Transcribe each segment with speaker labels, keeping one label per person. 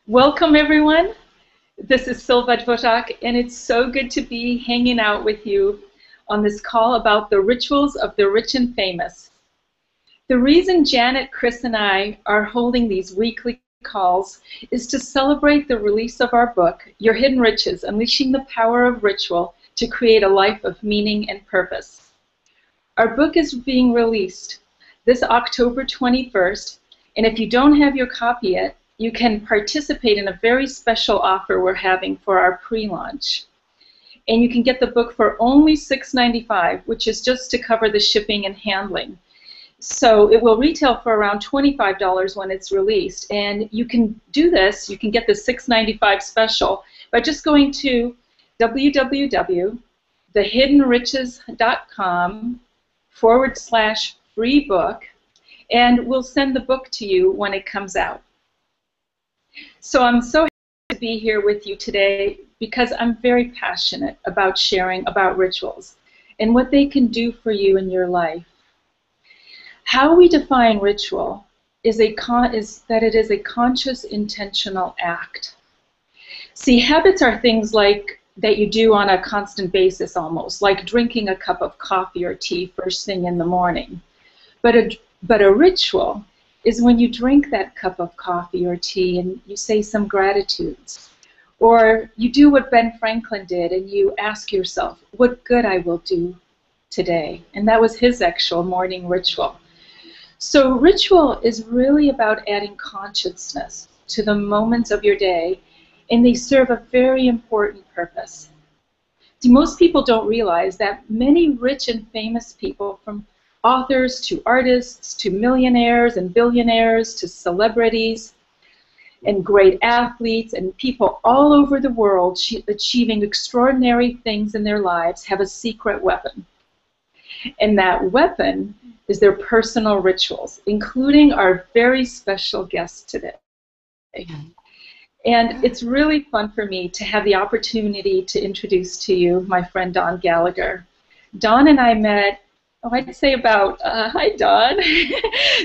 Speaker 1: Welcome, everyone. This is Sylva Dvorak, and it's so good to be hanging out with you on this call about the rituals of the rich and famous. The reason Janet, Chris, and I are holding these weekly calls is to celebrate the release of our book, Your Hidden Riches, Unleashing the Power of Ritual to Create a Life of Meaning and Purpose. Our book is being released this October 21st, and if you don't have your copy yet, you can participate in a very special offer we're having for our pre-launch. And you can get the book for only $6.95, which is just to cover the shipping and handling. So it will retail for around $25 when it's released. And you can do this, you can get the $6.95 special by just going to www.thehiddenriches.com/free book, and we'll send the book to you when it comes out. So I'm so happy to be here with you today because I'm very passionate about sharing about rituals and what they can do for you in your life. How we define ritual is that it is a conscious, intentional act. See, habits are things like that you do on a constant basis almost, like drinking a cup of coffee or tea first thing in the morning. But a ritual is when you drink that cup of coffee or tea and you say some gratitudes. Or you do what Ben Franklin did and you ask yourself, what good I will do today? And that was his actual morning ritual. So ritual is really about adding consciousness to the moments of your day, and they serve a very important purpose. See, most people don't realize that many rich and famous people, from authors to artists to millionaires and billionaires to celebrities and great athletes and people all over the world achieving extraordinary things in their lives, have a secret weapon. And that weapon is their personal rituals, including our very special guest today. And it's really fun for me to have the opportunity to introduce to you my friend Dawn Gallagher. Dawn and I met, I'd say about, hi Dawn.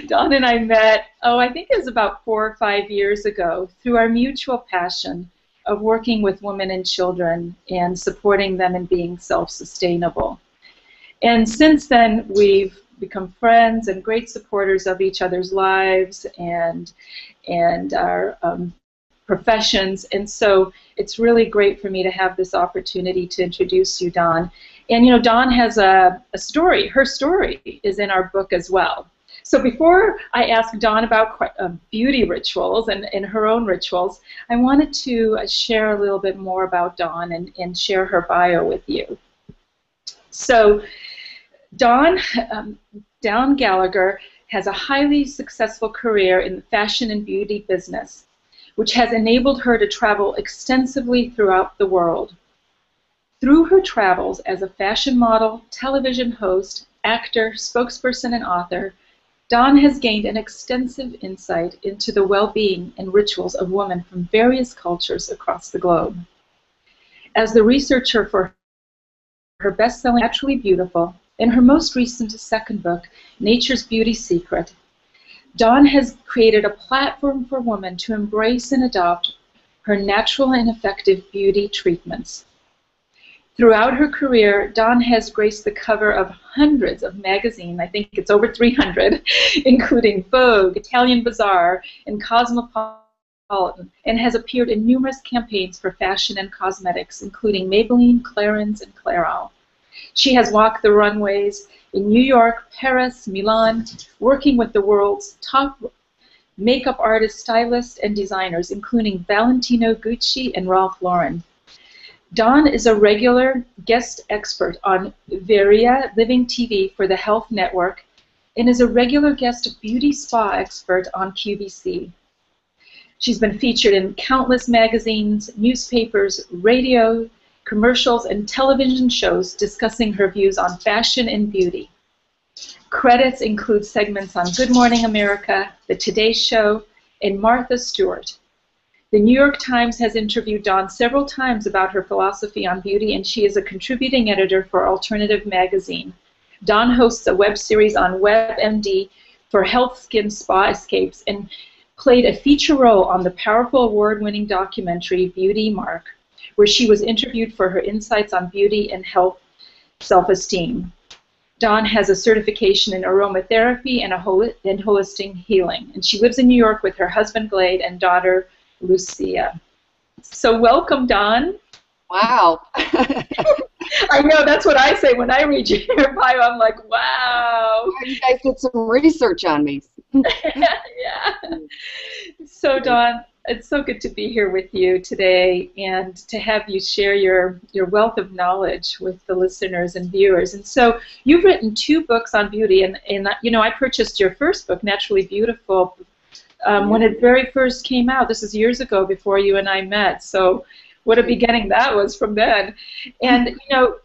Speaker 1: Dawn and I met, I think it was about 4 or 5 years ago through our mutual passion of working with women and children and supporting them in being self-sustainable. And since then, we've become friends and great supporters of each other's lives and our professions. And so it's really great for me to have this opportunity to introduce you, Dawn. And, you know, Dawn has a story. Her story is in our book as well. So before I ask Dawn about beauty rituals and her own rituals, I wanted to share a little bit more about Dawn and share her bio with you. So Dawn Gallagher has a highly successful career in the fashion and beauty business, which has enabled her to travel extensively throughout the world. Through her travels as a fashion model, television host, actor, spokesperson, and author, Dawn has gained an extensive insight into the well-being and rituals of women from various cultures across the globe. As the researcher for her best-selling Naturally Beautiful and her most recent second book, Nature's Beauty Secret, Dawn has created a platform for women to embrace and adopt her natural and effective beauty treatments. Throughout her career, Dawn has graced the cover of hundreds of magazines, I think it's over 300, including Vogue, Italian Bazaar, and Cosmopolitan, and has appeared in numerous campaigns for fashion and cosmetics, including Maybelline, Clarins, and Clairol. She has walked the runways in New York, Paris, Milan, working with the world's top makeup artists, stylists, and designers, including Valentino Gucci and Ralph Lauren. Dawn is a regular guest expert on Varia Living TV for the Health Network and is a regular guest beauty spa expert on QVC. She's been featured in countless magazines, newspapers, radio, commercials, and television shows discussing her views on fashion and beauty. Credits include segments on Good Morning America, The Today Show, and Martha Stewart. The New York Times has interviewed Dawn several times about her philosophy on beauty, and she is a contributing editor for Alternative Magazine. Dawn hosts a web series on WebMD for health, skin, spa escapes, and played a feature role on the powerful award-winning documentary Beauty Mark, where she was interviewed for her insights on beauty and health self-esteem. Dawn has a certification in aromatherapy and holistic healing, and she lives in New York with her husband Glade and daughter Lucia. So welcome, Dawn.
Speaker 2: Wow.
Speaker 1: I know, that's what I say when I read your bio. I'm like, wow.
Speaker 2: You guys did some research on me.
Speaker 1: Yeah. So, Dawn, it's so good to be here with you today and to have you share your wealth of knowledge with the listeners and viewers. And so you've written 2 books on beauty, and you know, I purchased your first book, Naturally Beautiful, when it very first came out. This is years ago before you and I met. So what a beginning that was from then. And, you know,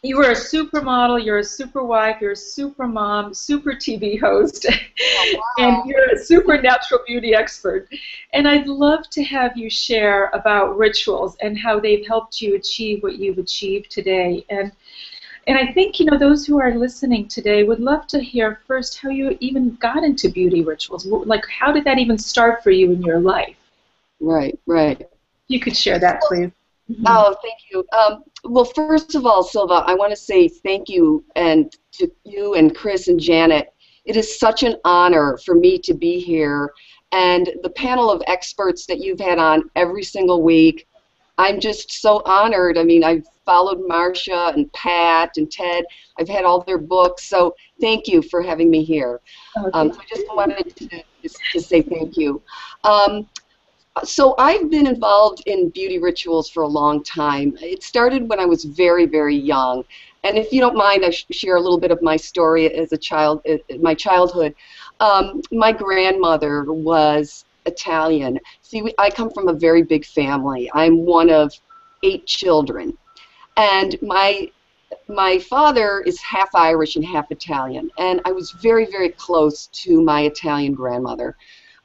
Speaker 1: you were a supermodel, you're a super wife, you're a super mom, super TV host,
Speaker 2: Oh, wow.
Speaker 1: and you're a super natural beauty expert. And I'd love to have you share about rituals and how they've helped you achieve what you've achieved today. And I think, you know, those who are listening today would love to hear first how you even got into beauty rituals. Like, how did that even start for you in your life?
Speaker 2: Right, right.
Speaker 1: You could share that, please.
Speaker 2: Oh, thank you. Well, first of all, Sylva, I want to say thank you and to you and Chris and Janet. It is such an honor for me to be here, and the panel of experts that you've had on every single week. I'm just so honored. I mean, I've followed Marcia and Pat and Ted. I've had all their books, so thank you for having me here. So I just wanted to say thank you. So I've been involved in beauty rituals for a long time. It started when I was very, very young. And if you don't mind, I share a little bit of my story as a child, my childhood. My grandmother was Italian. See, I come from a very big family. I'm one of 8 children. And my father is half Irish and half Italian. And I was very, very close to my Italian grandmother.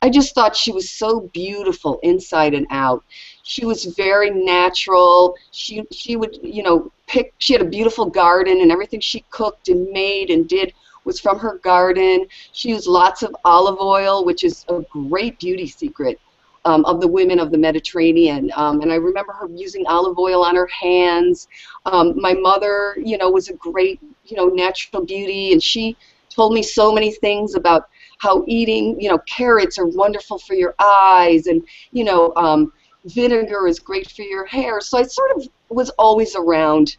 Speaker 2: I just thought she was so beautiful inside and out. She was very natural. She would, you know, she had a beautiful garden, and everything she cooked and made and did was from her garden. She used lots of olive oil, which is a great beauty secret of the women of the Mediterranean. And I remember her using olive oil on her hands. My mother, you know, was a great, you know, natural beauty, and she told me so many things about how eating, you know, carrots are wonderful for your eyes, and, you know, vinegar is great for your hair. So I sort of was always around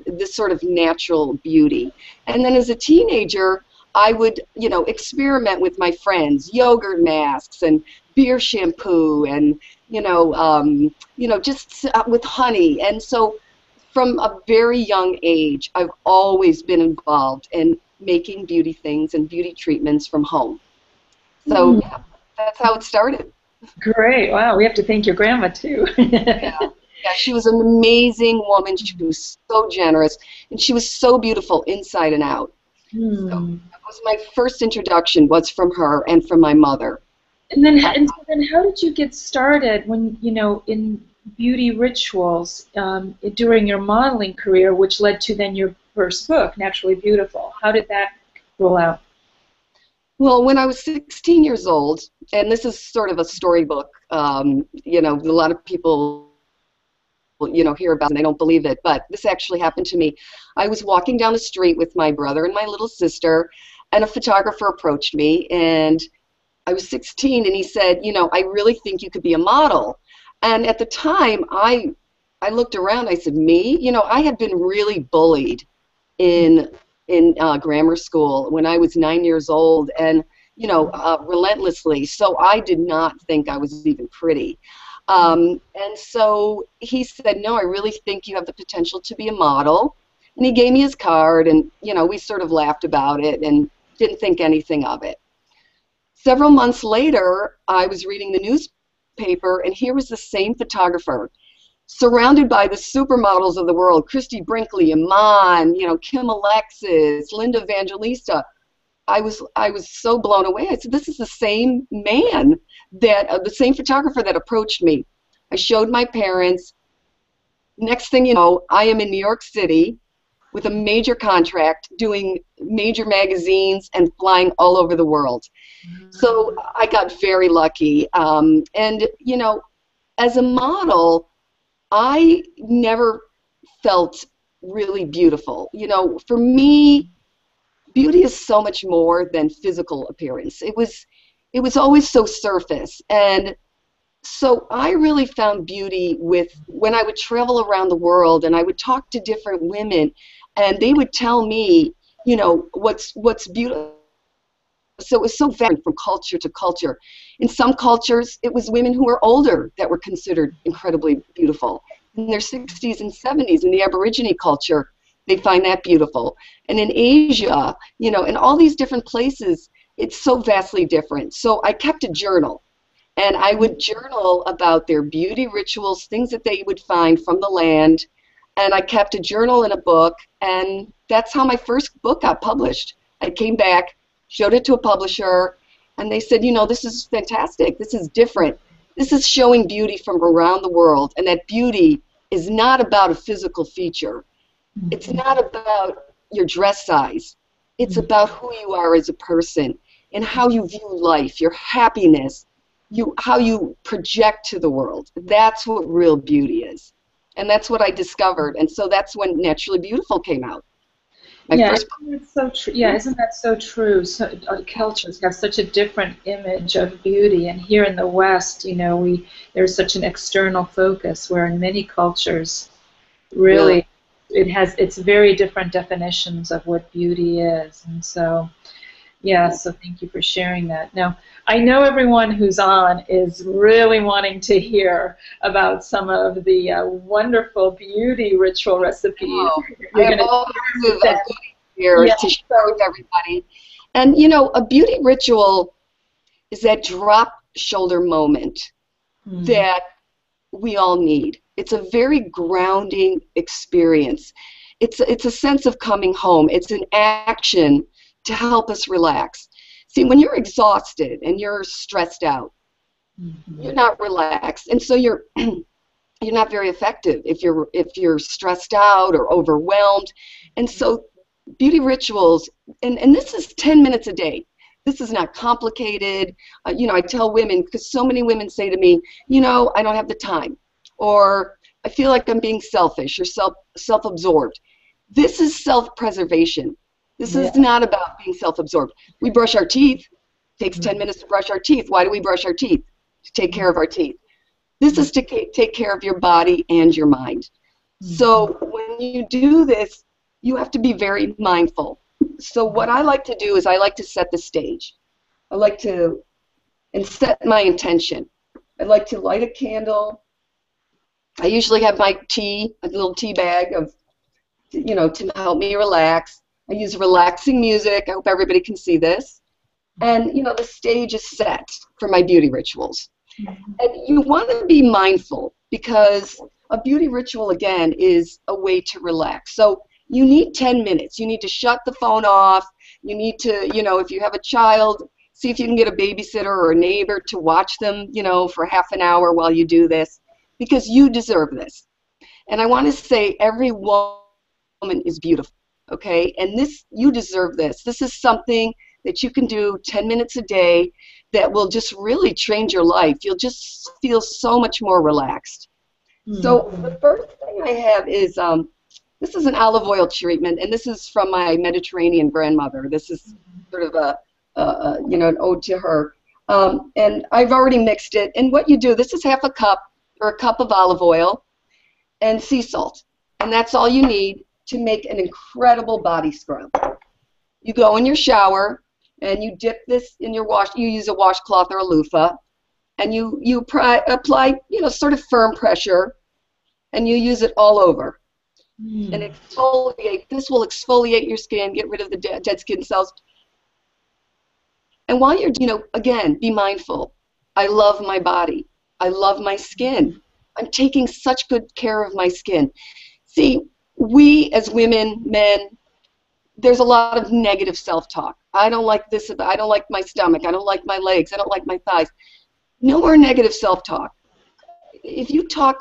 Speaker 2: this sort of natural beauty. And then as a teenager, I would, you know, experiment with my friends, yogurt masks and beer shampoo, and, you know, just with honey. And so from a very young age, I've always been involved in making beauty things and beauty treatments from home. So yeah, that's how it started.
Speaker 1: Great. Wow, we have to thank your grandma too.
Speaker 2: Yeah, she was an amazing woman. She was so generous, and she was so beautiful inside and out. So that was my first introduction, was from her and from my mother.
Speaker 1: And then how did you get started when, you know, in beauty rituals during your modeling career, which led to then your first book, Naturally Beautiful? How did that roll out?
Speaker 2: Well, when I was 16 years old, and this is sort of a storybook, you know, a lot of people, you know, hear about it and they don't believe it, but this actually happened to me. I was walking down the street with my brother and my little sister, and a photographer approached me, and I was 16, and he said, you know, I really think you could be a model. And at the time, I looked around, I said, me? You know, I had been really bullied in grammar school when I was 9 years old, and, you know, relentlessly. So I did not think I was even pretty. And so he said, no, I really think you have the potential to be a model. And he gave me his card, and, you know, we sort of laughed about it and didn't think anything of it. Several months later, I was reading the newspaper, and here was the same photographer, surrounded by the supermodels of the world, Christy Brinkley, Iman, you know, Kim Alexis, Linda Evangelista. I was so blown away. I said, this is the same man, that the same photographer that approached me. I showed my parents. Next thing you know, I am in New York City with a major contract, doing major magazines and flying all over the world. So I got very lucky. And, you know, as a model, I never felt really beautiful. You know, for me, beauty is so much more than physical appearance. It was always so surface. And so I really found beauty with when I would travel around the world and I would talk to different women and they would tell me, you know, what's beautiful. So it was so varied from culture to culture. In some cultures, it was women who were older that were considered incredibly beautiful. In their 60s and 70s, in the Aborigine culture, they find that beautiful. And in Asia, you know, in all these different places, it's so vastly different. So I kept a journal, and I would journal about their beauty rituals, things that they would find from the land, and I kept a journal in a book, and that's how my first book got published. I came back, showed it to a publisher, and they said, you know, this is fantastic. This is different. This is showing beauty from around the world, and that beauty is not about a physical feature. It's not about your dress size. It's about who you are as a person and how you view life, your happiness, how you project to the world. That's what real beauty is. And that's what I discovered. And so that's when Naturally Beautiful came out.
Speaker 1: Isn't so true? Yeah, isn't that so true? So cultures have such a different image of beauty, and here in the West, you know, there's such an external focus, where in many cultures, really, it's very different definitions of what beauty is, and so. Yeah, so thank you for sharing that. Now, I know everyone who's on is really wanting to hear about some of the wonderful beauty ritual recipes.
Speaker 2: I have all kinds of here to share with everybody. And, you know, a beauty ritual is that drop shoulder moment that we all need. It's a very grounding experience. It's a sense of coming home. It's an action to help us relax. See, when you're exhausted and you're stressed out, you're not relaxed, and so you're not very effective if you're stressed out or overwhelmed. And so beauty rituals, and this is 10 minutes a day. This is not complicated. You know, I tell women, because so many women say to me, you know, I don't have the time, or I feel like I'm being selfish or self-absorbed. This is self-preservation. This is not about being self-absorbed. We brush our teeth. It takes 10 minutes to brush our teeth. Why do we brush our teeth? To take care of our teeth. This is to take care of your body and your mind. So when you do this, you have to be very mindful. So what I like to do is I like to set the stage. I like to set my intention. I like to light a candle. I usually have my tea, a little tea bag of, you know, to help me relax. I use relaxing music. I hope everybody can see this. And, you know, the stage is set for my beauty rituals. And you want to be mindful, because a beauty ritual, again, is a way to relax. So you need 10 minutes. You need to shut the phone off. You need to, you know, if you have a child, see if you can get a babysitter or a neighbor to watch them, you know, for half an hour while you do this, because you deserve this. And I want to say every woman is beautiful. Okay, and you deserve this. This is something that you can do 10 minutes a day that will just really change your life. You'll just feel so much more relaxed. So the first thing I have is, this is an olive oil treatment, and this is from my Mediterranean grandmother. This is sort of you know, an ode to her. And I've already mixed it. And what you do, this is half a cup or a cup of olive oil and sea salt, and that's all you need to make an incredible body scrub. You go in your shower and you dip this in your you use a washcloth or a loofah, and you apply, you know, sort of firm pressure, and you use it all over. And exfoliate. This will exfoliate your skin, get rid of the dead skin cells. And while you're, you know, again, be mindful. I love my body. I love my skin. I'm taking such good care of my skin. See, we as women, men, there's a lot of negative self-talk. I don't like this, I don't like my stomach, I don't like my legs, I don't like my thighs. No more negative self-talk. If you talk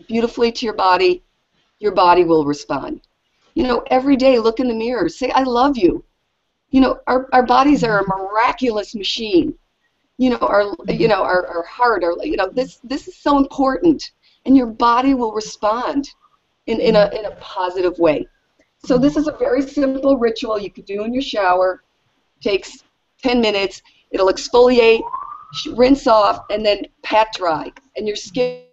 Speaker 2: beautifully to your body will respond. You know, every day look in the mirror, say, I love you. our bodies are a miraculous machine. Our heart, this is so important, and your body will respond in a positive way. So this is a very simple ritual you could do in your shower. Takes 10 minutes. It'll exfoliate, rinse off, and then pat dry, and your skin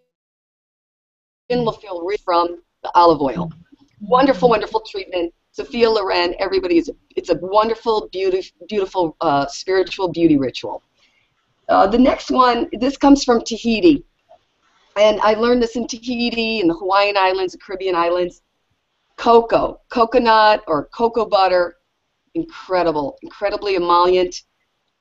Speaker 2: will feel rich from the olive oil. Wonderful, wonderful treatment. Sophia Loren, it's a wonderful, beautiful spiritual beauty ritual. The next one, this comes from Tahiti. And I learned this in Tahiti, in the Hawaiian Islands, the Caribbean Islands. Coconut or cocoa butter, incredible, incredibly emollient.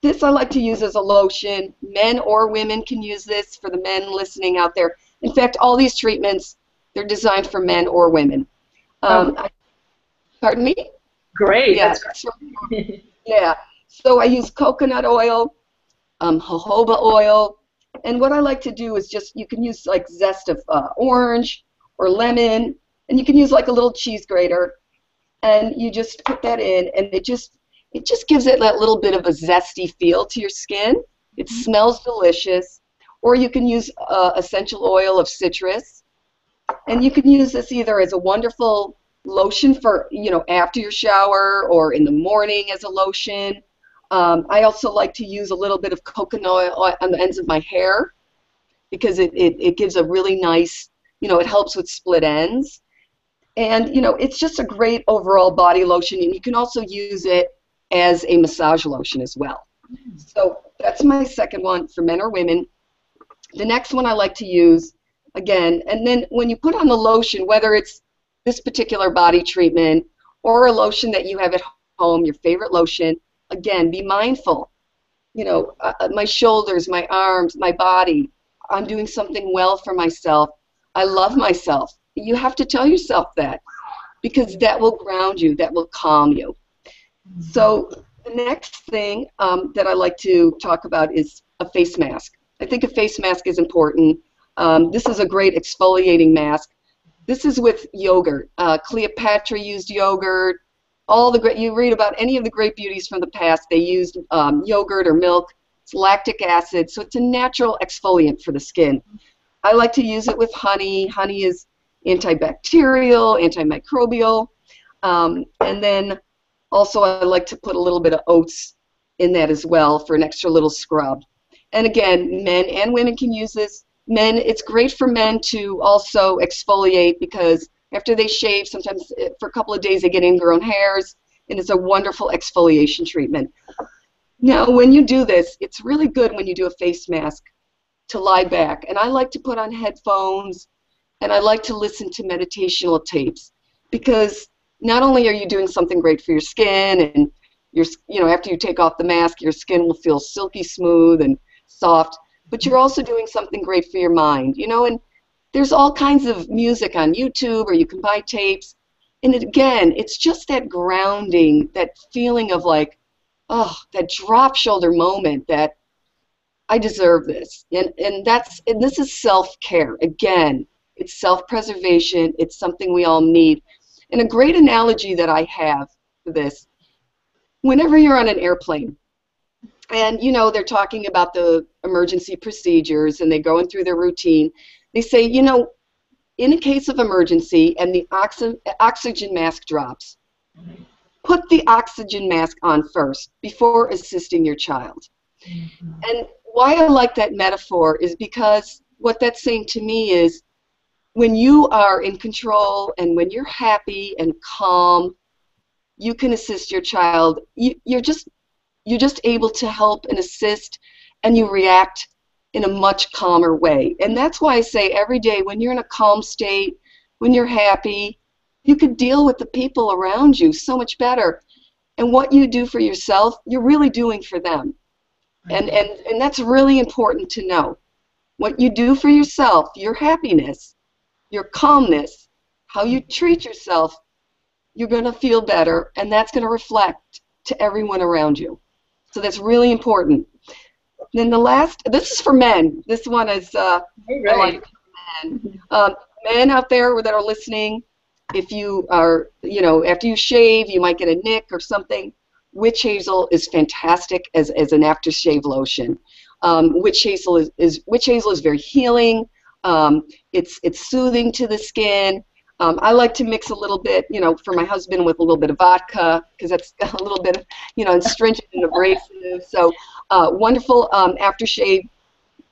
Speaker 2: This I like to use as a lotion. Men or women can use this, for the men listening out there. In fact, all these treatments, they're designed for men or women. Pardon me?
Speaker 1: Great.
Speaker 2: Yeah.
Speaker 1: That's great.
Speaker 2: Yeah. So I use coconut oil, jojoba oil, and what I like to do is you can use like zest of orange or lemon, and you can use like a little cheese grater, and you just put that in, and it just gives it that little bit of a zesty feel to your skin. It smells delicious. Or you can use essential oil of citrus, and you can use this either as a wonderful lotion for, after your shower, or in the morning as a lotion. I also like to use a little bit of coconut oil on the ends of my hair, because it gives a really nice, it helps with split ends. And, it's just a great overall body lotion, and you can also use it as a massage lotion as well. So that's my second one for men or women. The next one I like to use, again, and then when you put on the lotion, whether it's this particular body treatment or a lotion that you have at home, your favorite lotion, again, be mindful. My shoulders, my arms, my body, I'm doing something well for myself. I love myself. You have to tell yourself that, because that will ground you, that will calm you. So the next thing that I like to talk about is a face mask. I think a face mask is important. This is a great exfoliating mask. This is with yogurt. Cleopatra used yogurt. You read about any of the great beauties from the past, they used yogurt or milk. It's lactic acid, so it's a natural exfoliant for the skin. I like to use it with honey. Honey is antibacterial, antimicrobial, and then also I like to put a little bit of oats in that as well for an extra little scrub. And again, men and women can use this. Men, it's great for men to also exfoliate, because after they shave, sometimes for a couple of days they get ingrown hairs, and it's a wonderful exfoliation treatment. Now, when you do this, it's really good when you do a face mask to lie back. And I like to put on headphones, and I like to listen to meditational tapes, because not only are you doing something great for your skin, and after you take off the mask, your skin will feel silky smooth and soft, but you're also doing something great for your mind, and there's all kinds of music on YouTube, or you can buy tapes, and again, it's just that grounding, that feeling of like, oh, that drop shoulder moment, that I deserve this, and this is self-care. Again, it's self-preservation. It's something we all need. And a great analogy that I have for this, whenever you're on an airplane, and they're talking about the emergency procedures, and they're going through their routine, they say, in a case of emergency and the oxygen mask drops, put the oxygen mask on first before assisting your child. And why I like that metaphor is because what that's saying to me is, when you are in control and when you're happy and calm, you can assist your child. You're just able to help and assist, and you react in a much calmer way. And that's why I say every day, when you're in a calm state, when you're happy, you could deal with the people around you so much better. And what you do for yourself, you're really doing for them. And that's really important to know. What you do for yourself, your happiness, your calmness, how you treat yourself, you're going to feel better, and that's going to reflect to everyone around you. So that's really important. Then the last, this is for men. This one is I like men. Men out there that are listening, if you are, after you shave, you might get a nick or something. witch hazel is fantastic as an aftershave lotion. Witch hazel is very healing. It's soothing to the skin. I like to mix a little bit, for my husband with a little bit of vodka because that's a little bit, astringent and abrasive. So wonderful aftershave.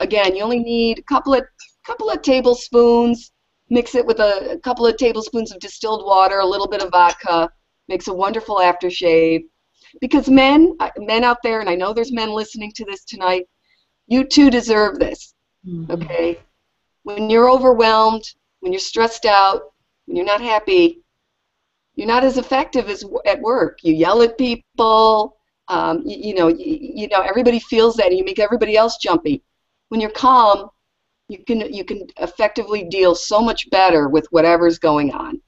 Speaker 2: Again, you only need a couple of tablespoons. Mix it with a couple of tablespoons of distilled water, a little bit of vodka. Makes a wonderful aftershave. Because men out there, and I know there's men listening to this tonight, you too deserve this. Okay? When you're overwhelmed, when you're stressed out, when you're not happy, you're not as effective as at work. You yell at people. Everybody feels that, and you make everybody else jumpy. When you're calm, you can effectively deal so much better with whatever's going on.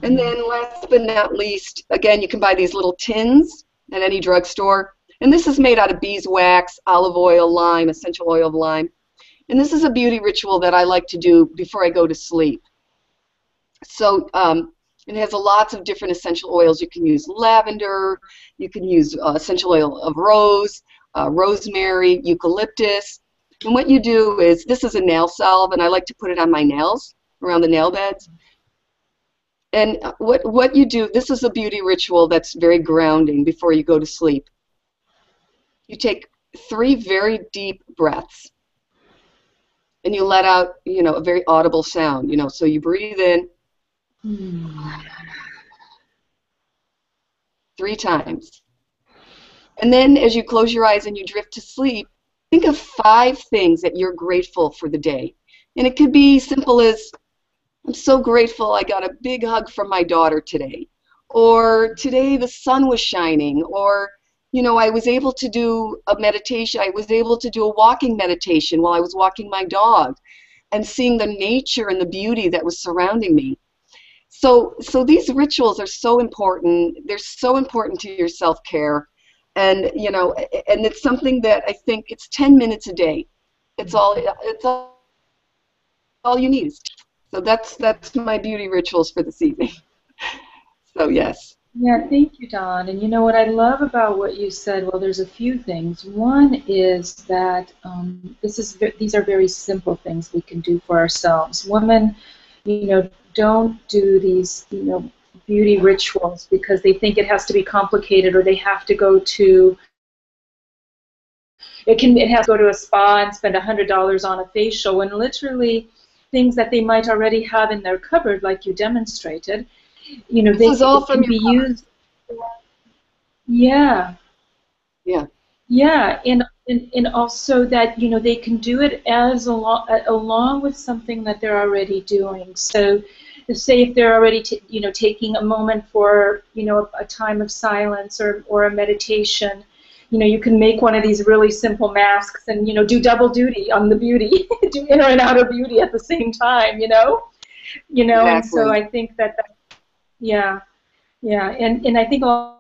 Speaker 2: And then last but not least, again, you can buy these little tins at any drugstore. And this is made out of beeswax, olive oil, lime, essential oil of lime. And this is a beauty ritual that I like to do before I go to sleep. So it has lots of different essential oils. You can use lavender, you can use essential oil of rose, rosemary, eucalyptus. And what you do is, this is a nail salve, and I like to put it on my nails, around the nail beds. And what you do, this is a beauty ritual that's very grounding before you go to sleep. You take 3 very deep breaths, and you let out, a very audible sound, so you breathe in 3 times. And then as you close your eyes and you drift to sleep, think of 5 things that you're grateful for the day. And it could be simple as, I'm so grateful I got a big hug from my daughter today. Or today the sun was shining. Or, I was able to do a meditation. I was able to do a walking meditation while I was walking my dog and seeing the nature and the beauty that was surrounding me. So these rituals are so important. They're so important to your self-care. And, and it's something that I think it's 10 minutes a day. It's all you need. So that's my beauty rituals for this evening. So yes.
Speaker 1: Yeah, thank you, Dawn. And what I love about what you said, well, there's a few things. One is that these are very simple things we can do for ourselves. Women, don't do these, beauty rituals because they think it has to be complicated, or they have to go to a spa and spend $100 on a facial, when literally things that they might already have in their cupboard, like you demonstrated,
Speaker 2: this is all from
Speaker 1: can be used. Yeah.
Speaker 2: Yeah.
Speaker 1: Yeah, and also that they can do it as along with something that they're already doing. So, say if they're already taking a moment for a time of silence or a meditation, you can make one of these really simple masks and do double duty on the beauty, do inner and outer beauty at the same time. Exactly. And so I think that yeah, and I think a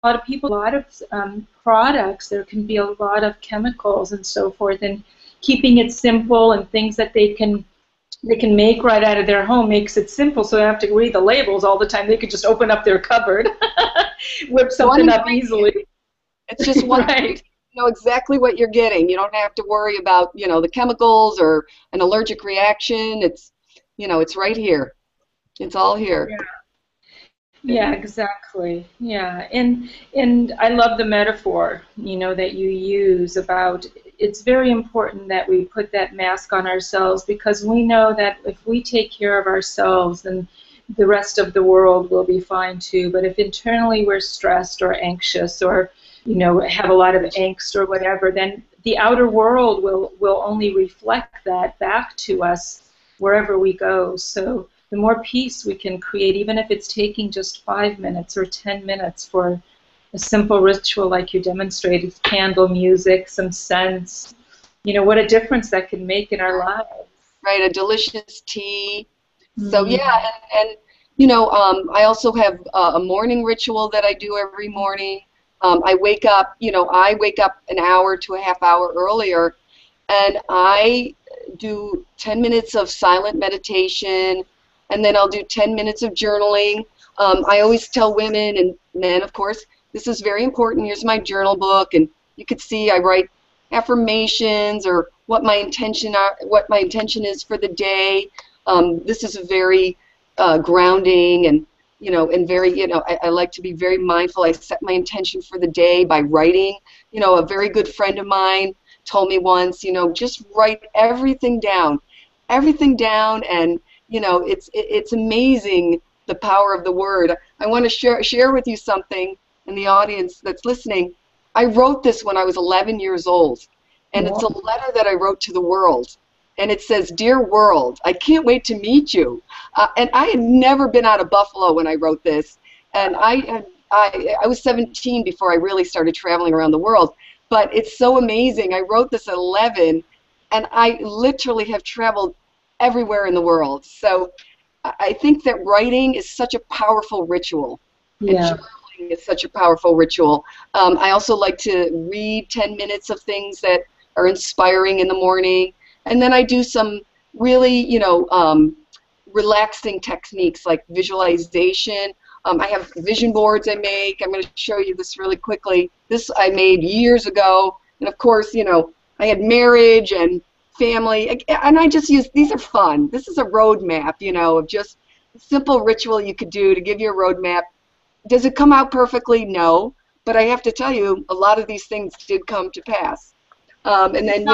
Speaker 1: lot of people, a lot of products, there can be a lot of chemicals and so forth, and keeping it simple and things that they can make right out of their home makes it simple, so they don't have to read the labels all the time. They could just open up their cupboard, whip something up easily.
Speaker 2: It's just one
Speaker 1: right.
Speaker 2: You know exactly what you're getting. You don't have to worry about the chemicals or an allergic reaction. It's it's right here. It's all here.
Speaker 1: Yeah, exactly. Yeah, and I love the metaphor, that you use about it's very important that we put that mask on ourselves, because we know that if we take care of ourselves, then the rest of the world will be fine too. But if internally we're stressed or anxious or have a lot of angst or whatever, then the outer world will only reflect that back to us wherever we go. So the more peace we can create, even if it's taking just 5 minutes or 10 minutes for a simple ritual like you demonstrated, candle music, some scents, what a difference that can make in our lives.
Speaker 2: Right, a delicious tea. So yeah, and I also have a morning ritual that I do every morning. I wake up, an hour to a half hour earlier, and I do 10 minutes of silent meditation, and then I'll do 10 minutes of journaling. I always tell women, and men of course, this is very important. Here's my journal book, and you could see I write affirmations or what my intention is for the day. This is very grounding, and and very, I like to be very mindful. I set my intention for the day by writing. A very good friend of mine told me once, just write everything down, and it's amazing the power of the word. I want to share with you something in the audience that's listening. I wrote this when I was 11 years old, and it's a letter that I wrote to the world. And it says, "Dear world, I can't wait to meet you." And I had never been out of Buffalo when I wrote this. And I was 17 before I really started traveling around the world. But it's so amazing. I wrote this at 11, and I literally have traveled everywhere in the world. So I think that writing is such a powerful ritual.
Speaker 1: Yeah.
Speaker 2: And journaling is such a powerful ritual. I also like to read 10 minutes of things that are inspiring in the morning. And then I do some really, relaxing techniques like visualization. I have vision boards I make. I'm going to show you this really quickly. This I made years ago. And of course, I had marriage and family. And I just use, these are fun. This is a roadmap, of just a simple ritual you could do to give you a roadmap. Does it come out perfectly? No. But I have to tell you, a lot of these things did come to pass. And then,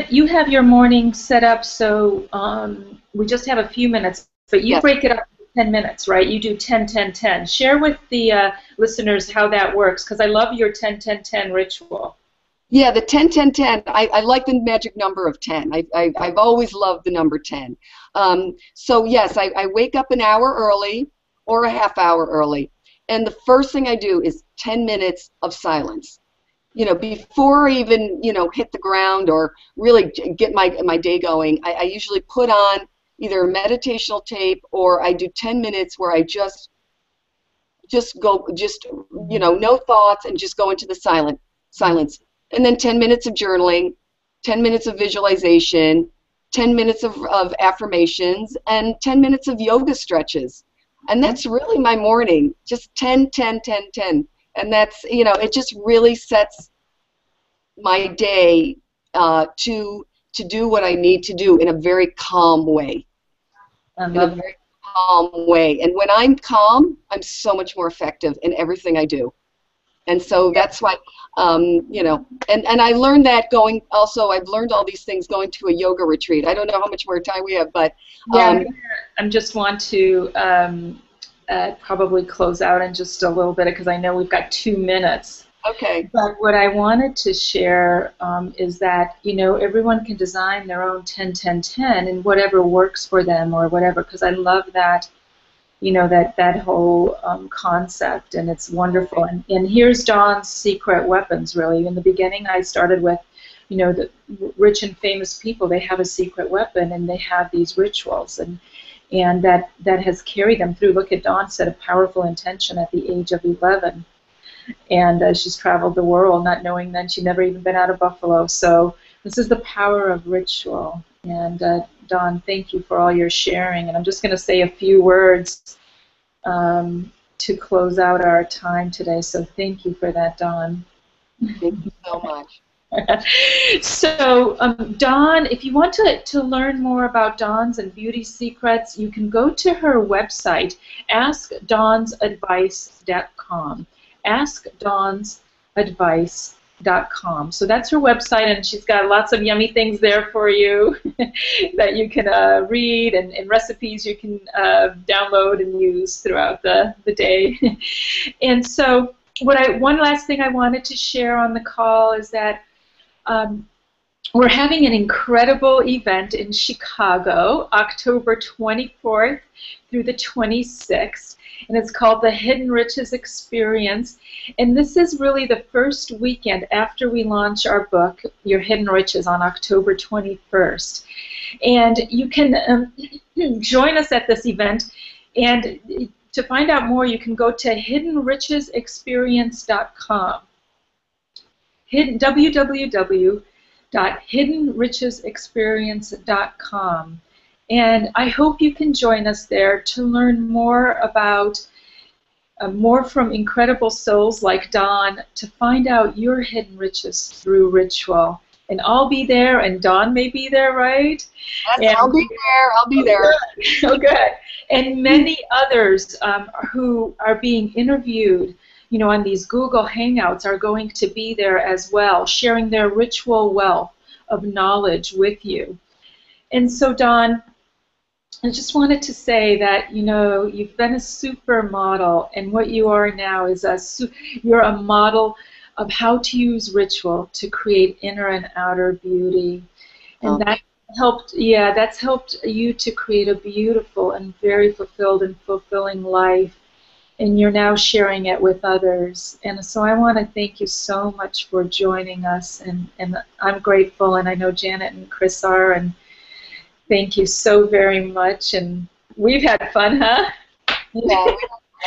Speaker 1: you have your morning set up so we just have a few minutes, but you break it up into 10 minutes, right? You do 10, 10, 10. Share with the listeners how that works, because I love your 10, 10, 10 ritual.
Speaker 2: Yeah, the 10, 10, 10. I like the magic number of 10. I've always loved the number 10. So yes, I wake up an hour early or a half hour early, and the first thing I do is 10 minutes of silence. Before I even, hit the ground or really get my day going, I usually put on either a meditational tape, or I do 10 minutes where I just go, no thoughts, and just go into the silence. And then 10 minutes of journaling, 10 minutes of visualization, 10 minutes of affirmations, and 10 minutes of yoga stretches. And that's really my morning, just 10, 10, 10, 10. And that's, it just really sets my day to do what I need to do in a very calm way. And when I'm calm, I'm so much more effective in everything I do. And so that's why, and I learned that I've learned all these things going to a yoga retreat. I don't know how much more time we have, but.
Speaker 1: I just want to probably close out in just a little bit, because I know we've got 2 minutes.
Speaker 2: Okay.
Speaker 1: But what I wanted to share is that, everyone can design their own 10, 10, 10 and whatever works for them or whatever, because I love that, that whole concept, and it's wonderful. And here's Dawn's secret weapons, really. In the beginning, I started with, the rich and famous people, they have a secret weapon, and they have these rituals, and that has carried them through. Look at Dawn, set a powerful intention at the age of 11. And she's traveled the world, not knowing then she'd never even been out of Buffalo. So this is the power of ritual. And Dawn, thank you for all your sharing. And I'm just going to say a few words to close out our time today. So thank you for that, Dawn.
Speaker 2: Thank you so much.
Speaker 1: So, Dawn, if you want to learn more about Dawn's and beauty secrets, you can go to her website, askdawnsadvice.com. askdawnsadvice.com. So that's her website, and she's got lots of yummy things there for you that you can read, and recipes you can download and use throughout the day. And so one last thing I wanted to share on the call is that we're having an incredible event in Chicago, October 24th through the 26th. And it's called the Hidden Riches Experience. And this is really the first weekend after we launch our book, Your Hidden Riches, on October 21st. And you can join us at this event. And to find out more, you can go to hiddenrichesexperience.com. www.hiddenrichesexperience.com. And I hope you can join us there to learn more about more from incredible souls like Dawn to find out your hidden riches through ritual. And I'll be there, and Dawn may be there, right?
Speaker 2: Yes,
Speaker 1: And,
Speaker 2: I'll be there. I'll be there.
Speaker 1: Oh, good. And many others who are being interviewed, you know, on these Google Hangouts are going to be there as well, sharing their ritual wealth of knowledge with you. And so, Dawn, I just wanted to say that, you know, you've been a supermodel, and what you are now is you're a model of how to use ritual to create inner and outer beauty. And that helped, yeah, that's helped you to create a beautiful and very fulfilled and fulfilling life. And you're now sharing it with others. And so I want to thank you so much for joining us. And I'm grateful, and I know Janet and Chris are, and thank you so very much. And we've had fun, huh?
Speaker 2: Yeah.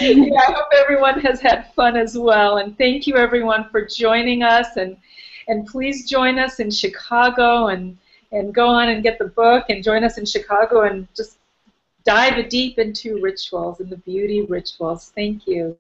Speaker 1: Yeah, I hope everyone has had fun as well. And thank you, everyone, for joining us. And please join us in Chicago, and go on and get the book, and join us in Chicago, and just dive deep into rituals and the beauty of rituals. Thank you.